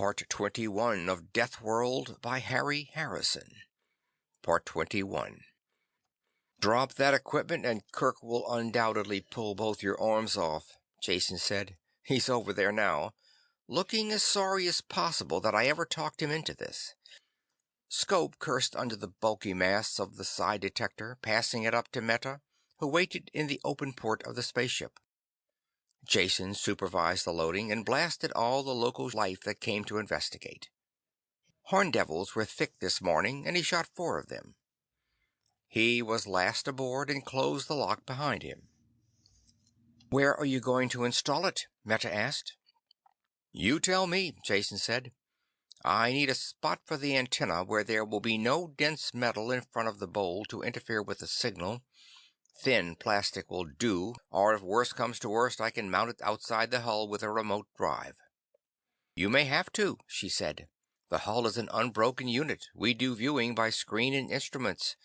Part 21 of Deathworld by Harry Harrison. Part 21. Drop that equipment and Kirk will undoubtedly pull both your arms off, Jason said. He's over there now, looking as sorry as possible that I ever talked him into this. Scope cursed under the bulky mass of the psi detector, passing it up to Meta, who waited in the open port of the spaceship. Jason supervised the loading and blasted all the local life that came to investigate. Horn devils were thick this morning, and he shot 4 of them. He was last aboard and closed the lock behind him. "Where are you going to install it?" Meta asked. "You tell me," Jason said. "I need a spot for the antenna where there will be no dense metal in front of the bowl to interfere with the signal. Thin plastic will do, or if worst comes to worst, I can mount it outside the hull with a remote drive." "You may have to," she said. "The hull is an unbroken unit. We do viewing by screen and instruments.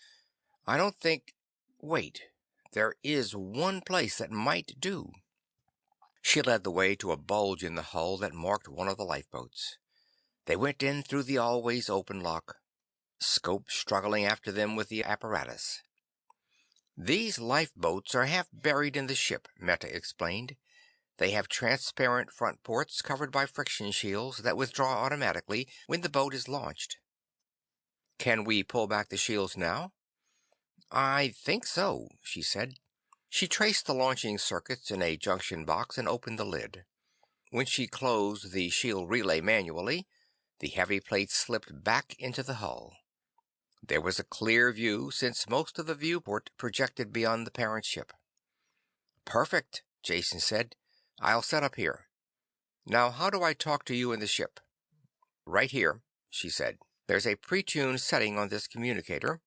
I don't think— Wait, there is one place that might do." She led the way to a bulge in the hull that marked one of the lifeboats. They went in through the always open lock, Scope struggling after them with the apparatus. "These lifeboats are half buried in the ship," Meta explained. "They have transparent front ports covered by friction shields that withdraw automatically when the boat is launched." "Can we pull back the shields now?" "I think so," she said. She traced the launching circuits in a junction box and opened the lid. When she closed the shield relay manually, the heavy plate slipped back into the hull. There was a clear view, since most of the viewport projected beyond the parent ship. "Perfect," Jason said. "I'll set up here. Now how do I talk to you in the ship?" "Right here," she said. "There's a pre-tuned setting on this communicator.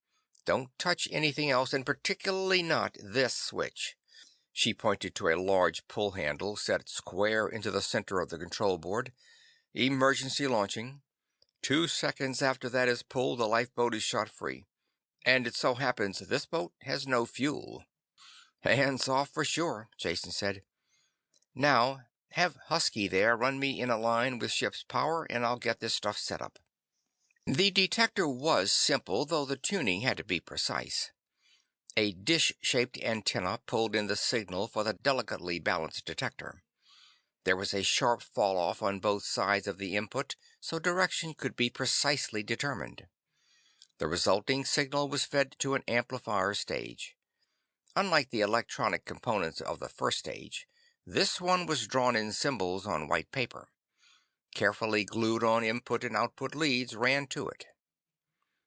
Don't touch anything else, and particularly not this switch." She pointed to a large pull handle set square into the center of the control board. "Emergency launching. 2 seconds after that is pulled, the lifeboat is shot free. And it so happens this boat has no fuel." "Hands off for sure," Jason said. "Now, have Husky there run me in a line with ship's power, and I'll get this stuff set up." The detector was simple, though the tuning had to be precise. A dish-shaped antenna pulled in the signal for the delicately balanced detector. There was a sharp fall-off on both sides of the input, so direction could be precisely determined. The resulting signal was fed to an amplifier stage. Unlike the electronic components of the first stage, this one was drawn in symbols on white paper. Carefully glued-on input and output leads ran to it.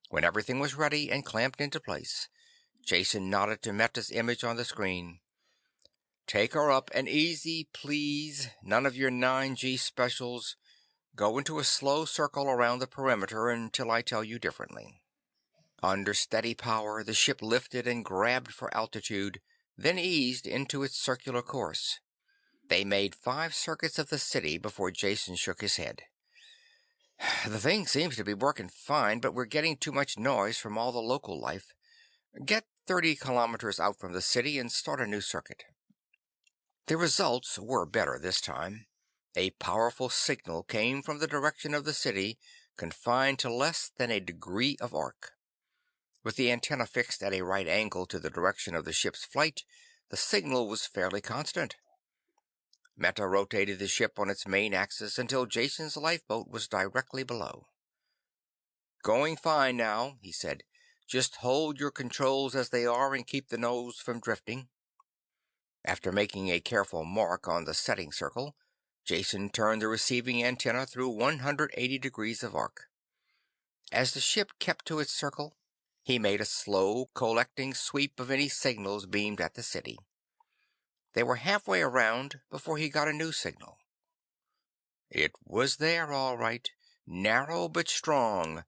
When everything was ready and clamped into place, Jason nodded to Meta's image on the screen. "Take her up and easy, please. None of your 9G specials. Go into a slow circle around the perimeter until I tell you differently." Under steady power, the ship lifted and grabbed for altitude, then eased into its circular course. They made 5 circuits of the city before Jason shook his head. "The thing seems to be working fine, but we're getting too much noise from all the local life. Get 30 kilometers out from the city and start a new circuit." The results were better this time. A powerful signal came from the direction of the city, confined to less than a degree of arc. With the antenna fixed at a right angle to the direction of the ship's flight, the signal was fairly constant. Meta rotated the ship on its main axis until Jason's lifeboat was directly below. "Going fine now," he said. "Just hold your controls as they are and keep the nose from drifting." After making a careful mark on the setting circle, Jason turned the receiving antenna through 180 degrees of arc. As the ship kept to its circle, he made a slow, collecting sweep of any signals beamed at the city. They were halfway around before he got a new signal. It was there, all right, narrow but strong.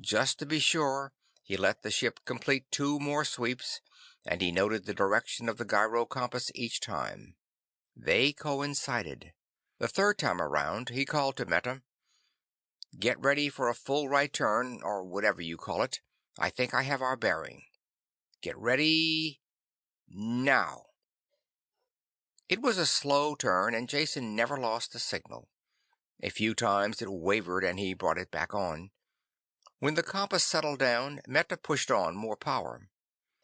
Just to be sure, he let the ship complete 2 more sweeps, and he noted the direction of the gyro compass each time. They coincided. The third time around, he called to Meta. "Get ready for a full right turn, or whatever you call it. I think I have our bearing. Get ready— now." It was a slow turn, and Jason never lost the signal. A few times it wavered and he brought it back on. When the compass settled down, Meta pushed on more power.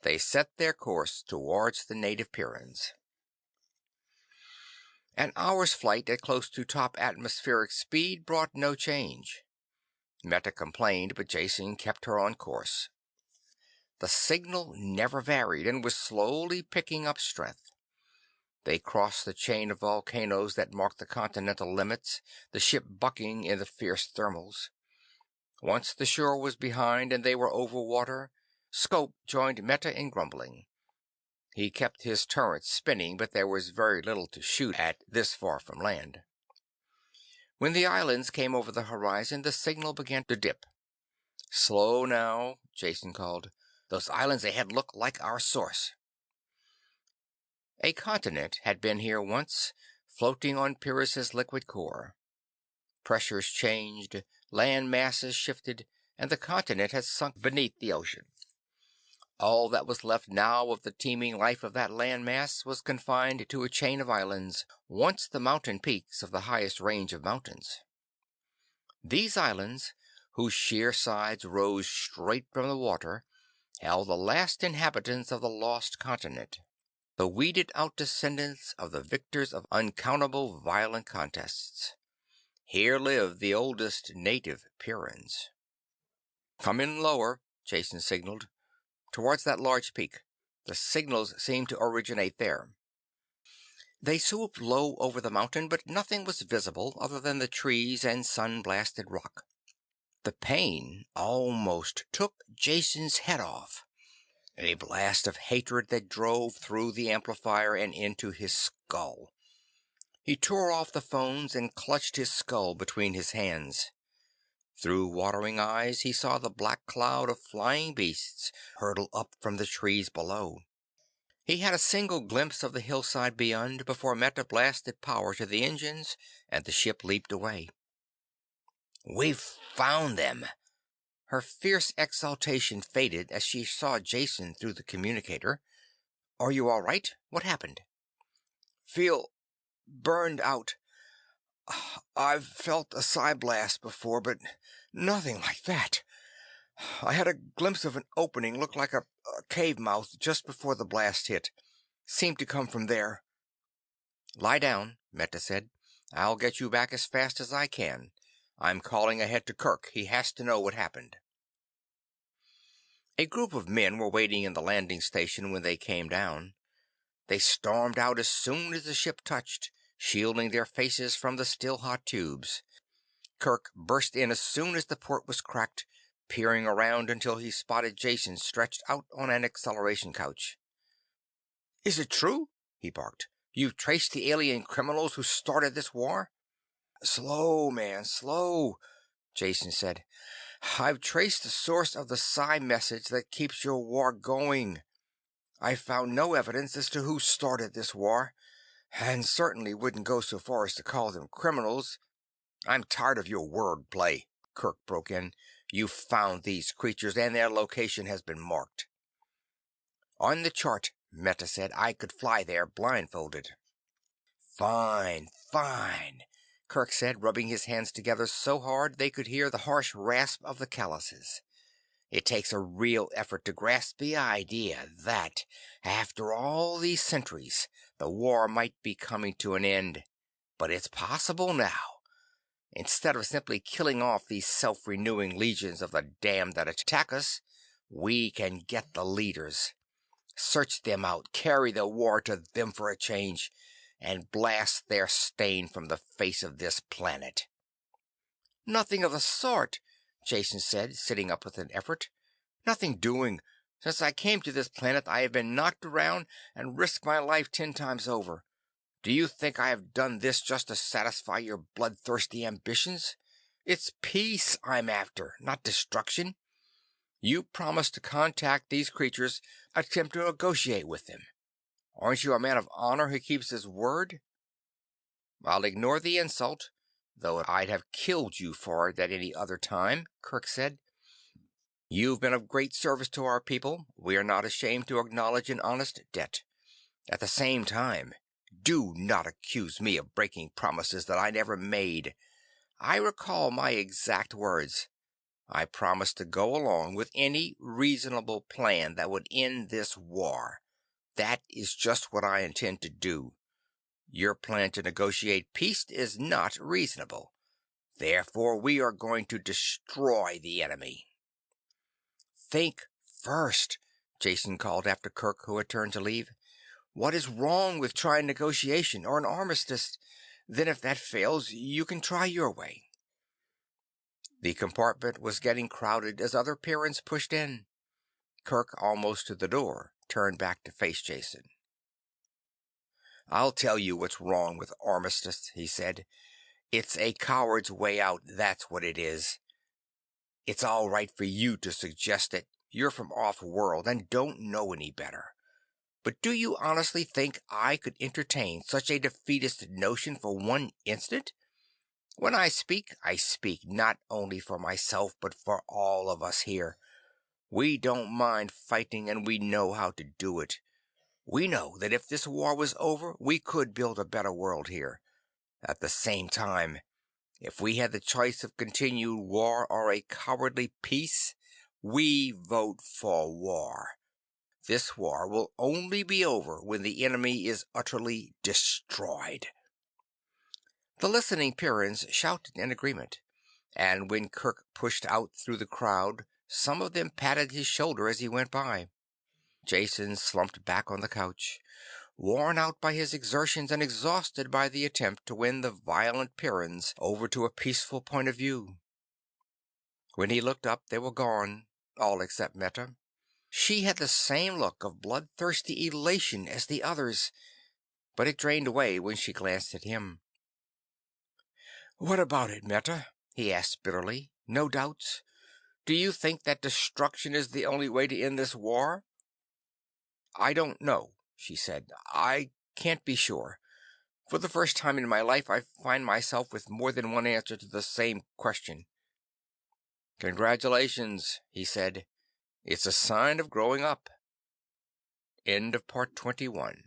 They set their course towards the native Pyrrians. An hour's flight at close to top atmospheric speed brought no change. Meta complained, but Jason kept her on course. The signal never varied and was slowly picking up strength. They crossed the chain of volcanoes that marked the continental limits, the ship bucking in the fierce thermals. Once the shore was behind and they were over water, Scope joined Meta in grumbling. He kept his turrets spinning, but there was very little to shoot at this far from land. When the islands came over the horizon, the signal began to dip. "Slow now," Jason called. "Those islands ahead look like our source." A continent had been here once, floating on Pyrrus's liquid core. Pressures changed, land masses shifted, and the continent had sunk beneath the ocean. All that was left now of the teeming life of that land mass was confined to a chain of islands, once the mountain peaks of the highest range of mountains. These islands, whose sheer sides rose straight from the water, held the last inhabitants of the lost continent, the weeded out descendants of the victors of uncountable violent contests. Here lived the oldest native Pyrrians. "Come in lower," Jason signaled. "Towards that large peak. The signals seem to originate there." They swooped low over the mountain, but nothing was visible other than the trees and sun-blasted rock. The pain almost took Jason's head off. A blast of hatred that drove through the amplifier and into his skull. He tore off the phones and clutched his skull between his hands. Through watering eyes he saw the black cloud of flying beasts hurtle up from the trees below. He had a single glimpse of the hillside beyond before Meta blasted power to the engines and the ship leaped away. "We've found them!" Her fierce exultation faded as she saw Jason through the communicator. "Are you all right? What happened?" "Feel burned out. I've felt a psi blast before, but nothing like that. I had a glimpse of an opening, looked like a cave mouth just before the blast hit. Seemed to come from there." "Lie down," Meta said. "I'll get you back as fast as I can. I'm calling ahead to Kirk. He has to know what happened." A group of men were waiting in the landing station when they came down. They stormed out as soon as the ship touched, shielding their faces from the still hot tubes. Kirk burst in as soon as the port was cracked, peering around until he spotted Jason stretched out on an acceleration couch. "Is it true?" he barked. "You've traced the alien criminals who started this war?" "Slow, man, slow," Jason said. "I've traced the source of the psi message that keeps your war going. I found no evidence as to who started this war, and certainly wouldn't go so far as to call them criminals." "I'm tired of your word play," Kirk broke in. "You found these creatures, and their location has been marked." "On the chart," Meta said. "I could fly there blindfolded." "Fine, fine," Kirk said, rubbing his hands together so hard they could hear the harsh rasp of the calluses. "It takes a real effort to grasp the idea that, after all these centuries, the war might be coming to an end. But it's possible now. Instead of simply killing off these self-renewing legions of the damned that attack us, we can get the leaders. Search them out, carry the war to them for a change, and blast their stain from the face of this planet." "Nothing of the sort," Jason said, sitting up with an effort. "Nothing doing. Since I came to this planet I have been knocked around and risked my life 10 times over. Do you think I have done this just to satisfy your bloodthirsty ambitions? It's peace I'm after, not destruction. You promised to contact these creatures, attempt to negotiate with them. Aren't you a man of honor who keeps his word?" "I'll ignore the insult, though I'd have killed you for it at any other time," Kirk said. "You've been of great service to our people. We are not ashamed to acknowledge an honest debt. At the same time, do not accuse me of breaking promises that I never made. I recall my exact words. I promised to go along with any reasonable plan that would end this war. That is just what I intend to do. Your plan to negotiate peace is not reasonable. Therefore, we are going to destroy the enemy. Think first, Jason called after Kirk, who had turned to leave. What is wrong with trying negotiation or an armistice? Then if that fails, you can try your way. The compartment was getting crowded as other Pyrrians pushed in. Kirk, almost to the door, turned back to face Jason. I'll tell you what's wrong with armistice, he said. It's a coward's way out, that's what it is. It's all right for you to suggest it. You're from off-world and don't know any better. But do you honestly think I could entertain such a defeatist notion for one instant? When I speak not only for myself, but for all of us here. We don't mind fighting, and we know how to do it. We know that if this war was over, we could build a better world here. At the same time, if we had the choice of continued war or a cowardly peace, we vote for war. This war will only be over when the enemy is utterly destroyed. The listening Pyrrhians shouted in agreement, and when Kirk pushed out through the crowd, some of them patted his shoulder as he went by. Jason slumped back on the couch, worn out by his exertions and exhausted by the attempt to win the violent Pyrrhians over to a peaceful point of view. When he looked up, they were gone, all except Meta. She had the same look of bloodthirsty elation as the others, but it drained away when she glanced at him. "What about it, Meta?" he asked bitterly. "No doubts? Do you think that destruction is the only way to end this war?" "I don't know," she said. "I can't be sure. For the first time in my life, I find myself with more than one answer to the same question." "Congratulations," he said. "It's a sign of growing up." End of Part 21.